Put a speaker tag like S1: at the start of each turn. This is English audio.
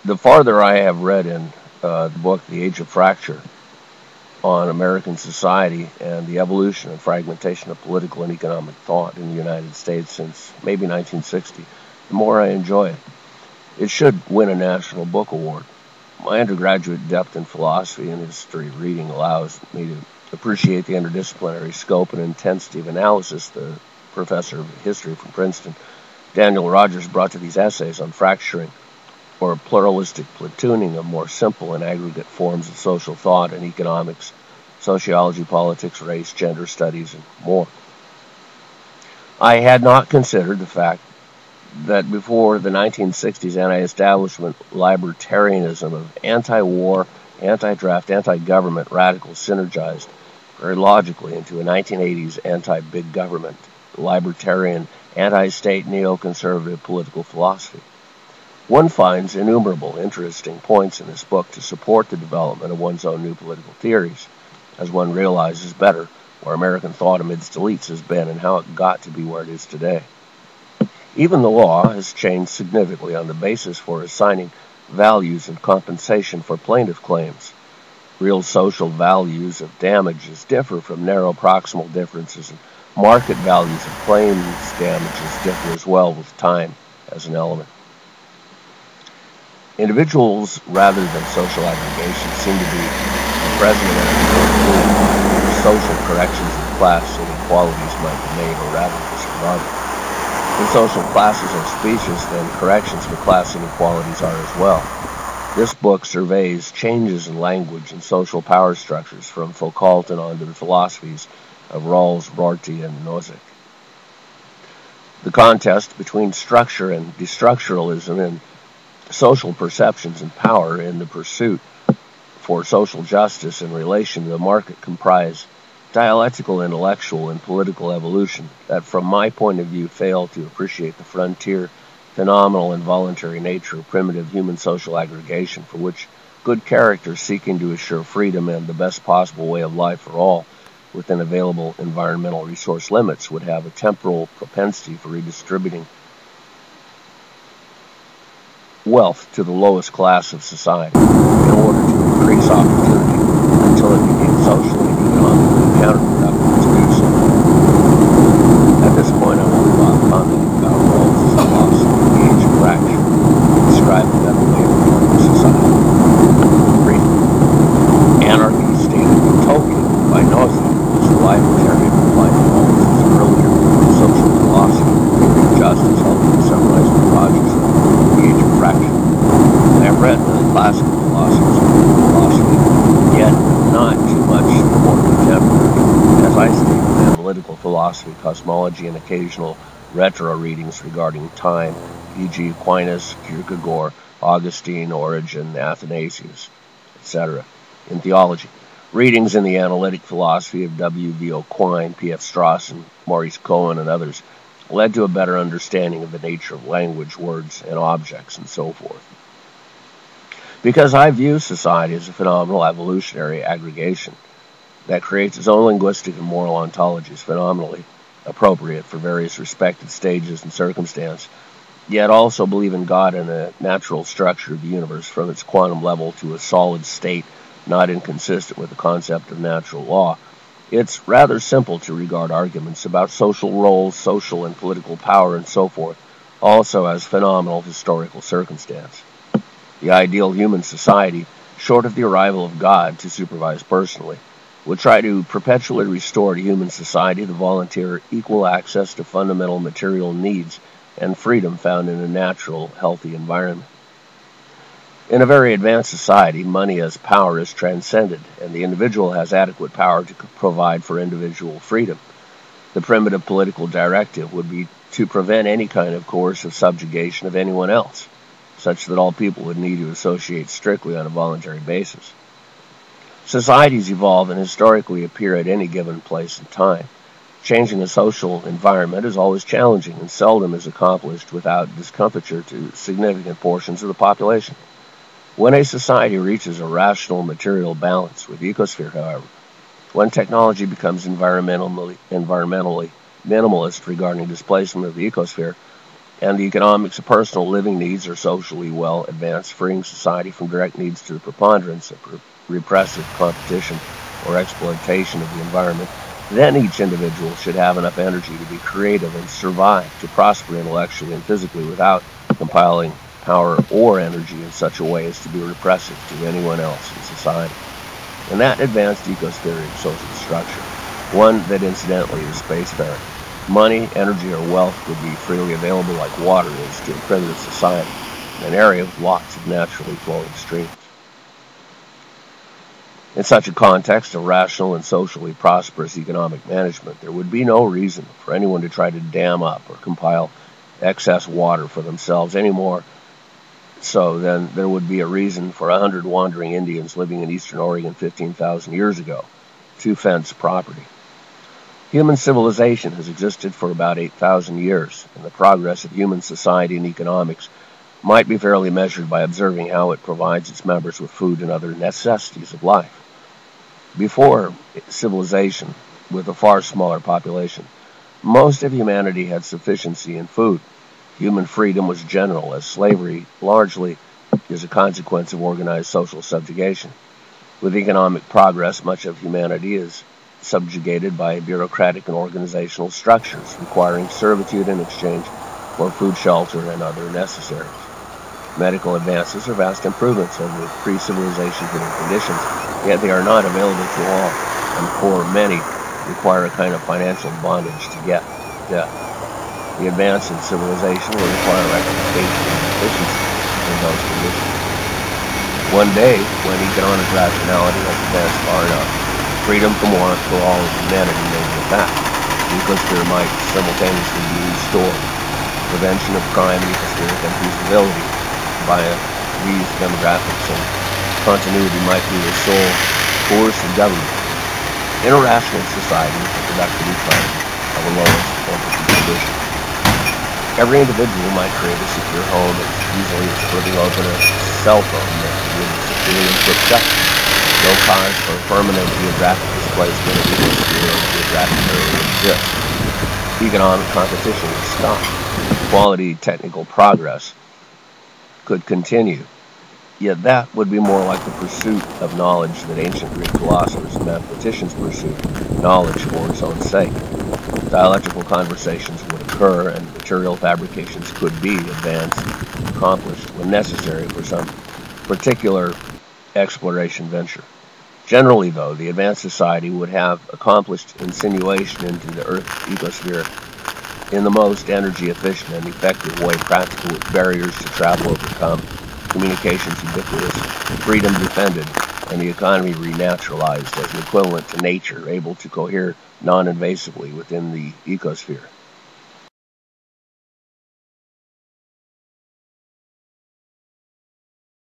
S1: The farther I have read in the book, The Age of Fracture, on American society and the evolution and fragmentation of political and economic thought in the United States since maybe 1960, the more I enjoy it. It should win a National Book Award. My undergraduate depth in philosophy and history reading allows me to appreciate the interdisciplinary scope and intensity of analysis the professor of history from Princeton, Daniel Rogers, brought to these essays on fracturing or pluralistic platooning of more simple and aggregate forms of social thought and economics, sociology, politics, race, gender studies, and more. I had not considered the fact that before the 1960s anti-establishment libertarianism of anti-war, anti-draft, anti-government radicals synergized very logically into a 1980s anti-big government, libertarian, anti-state, neoconservative political philosophy. One finds innumerable interesting points in this book to support the development of one's own new political theories, as one realizes better where American thought amidst elites has been and how it got to be where it is today. Even the law has changed significantly on the basis for assigning values and compensation for plaintiff claims. Real social values of damages differ from narrow proximal differences, and market values of claims damages differ as well, with time as an element. Individuals, rather than social aggregation, seem to be the president of social corrections of class inequalities might be made or rather disregarded. When social classes are specious, then corrections for class inequalities are as well. This book surveys changes in language and social power structures from Foucaultin on to the philosophies of Rawls, Rorty, and Nozick. The contest between structure and destructuralism in social perceptions and power in the pursuit for social justice in relation to the market comprise dialectical, intellectual, and political evolution that, from my point of view, fail to appreciate the frontier, phenomenal, and voluntary nature of primitive human social aggregation, for which good character seeking to assure freedom and the best possible way of life for all within available environmental resource limits would have a temporal propensity for redistributing wealth to the lowest class of society in order to increase opportunity until it became socially and economically counterproductive to do so. At this point, I want to comment about Rawls' philosophy, The Age of Fracture, to describe a better way of running society. Anarchy, stated utopia by Nozick, is the libertarian reply to Rawls' earlier social philosophy, theory of justice, helping to summarize the projects of The Age of Fracture. I have read the classical philosophers of philosophy, yet not too much more contemporary, as I state in analytical philosophy, cosmology, and occasional retro readings regarding time, e.g. Aquinas, Kierkegaard, Augustine, Origen, Athanasius, etc. In theology, readings in the analytic philosophy of W.V.O. Quine, P.F. Strawson, Maurice Cohen, and others led to a better understanding of the nature of language, words, and objects, and so forth. Because I view society as a phenomenal evolutionary aggregation that creates its own linguistic and moral ontologies phenomenally appropriate for various respected stages and circumstance, yet also believe in God and a natural structure of the universe from its quantum level to a solid state not inconsistent with the concept of natural law, it's rather simple to regard arguments about social roles, social and political power, and so forth also as phenomenal historical circumstance. The ideal human society, short of the arrival of God to supervise personally, would try to perpetually restore to human society the volunteer equal access to fundamental material needs and freedom found in a natural, healthy environment. In a very advanced society, money as power is transcended, and the individual has adequate power to provide for individual freedom. The primitive political directive would be to prevent any kind of coercive subjugation of anyone else, such that all people would need to associate strictly on a voluntary basis. Societies evolve and historically appear at any given place and time. Changing a social environment is always challenging and seldom is accomplished without discomfiture to significant portions of the population. When a society reaches a rational material balance with the ecosphere, however, when technology becomes environmentally minimalist regarding displacement of the ecosphere, and the economics of personal living needs are socially well advanced, freeing society from direct needs to the preponderance of repressive competition or exploitation of the environment, then each individual should have enough energy to be creative and survive, to prosper intellectually and physically without compiling power or energy in such a way as to be repressive to anyone else in society. And that advanced ecosphere social structure, one that incidentally is spacefaring. Money, energy, or wealth would be freely available like water is to a primitive society, in an area with lots of naturally flowing streams. In such a context of rational and socially prosperous economic management, there would be no reason for anyone to try to dam up or compile excess water for themselves any more so than there would be a reason for 100 wandering Indians living in eastern Oregon 15,000 years ago to fence property. Human civilization has existed for about 8,000 years, and the progress of human society and economics might be fairly measured by observing how it provides its members with food and other necessities of life. Before civilization, with a far smaller population, most of humanity had sufficiency in food. Human freedom was general, as slavery largely is a consequence of organized social subjugation. With economic progress, much of humanity is subjugated by bureaucratic and organizational structures, requiring servitude in exchange for food, shelter, and other necessaries. Medical advances are vast improvements over pre-civilization human conditions, yet they are not available to all, and for many require a kind of financial bondage to get death. The advance in civilization will require rectification of deficiencies in those conditions. One day, when economic rationality has advanced far enough, freedom from want for all of humanity may be a fact. The ecosphere might simultaneously be restored. Prevention of crime and ecospheric unfeasibility by these demographics and continuity might be the sole course of government. In a rational society, the productive economy of a lowest entropy condition, every individual might create a secure home as easily as flipping open a cell phone that would securely encrypt up. No cause for permanent geographic displacement of the ecosphere or geographic area exists. Economic competition would stop. Quality technical progress could continue. Yet that would be more like the pursuit of knowledge that ancient Greek philosophers and mathematicians pursued, knowledge for its own sake. Dialectical conversations would occur, and material fabrications could be advanced, accomplished when necessary for some particular exploration venture. Generally, though, the advanced society would have accomplished insinuation into the Earth's ecosphere in the most energy-efficient and effective way practical, with barriers to travel overcome, communications ubiquitous, freedom defended, and the economy renaturalized as an equivalent to nature, able to cohere non-invasively within the ecosphere.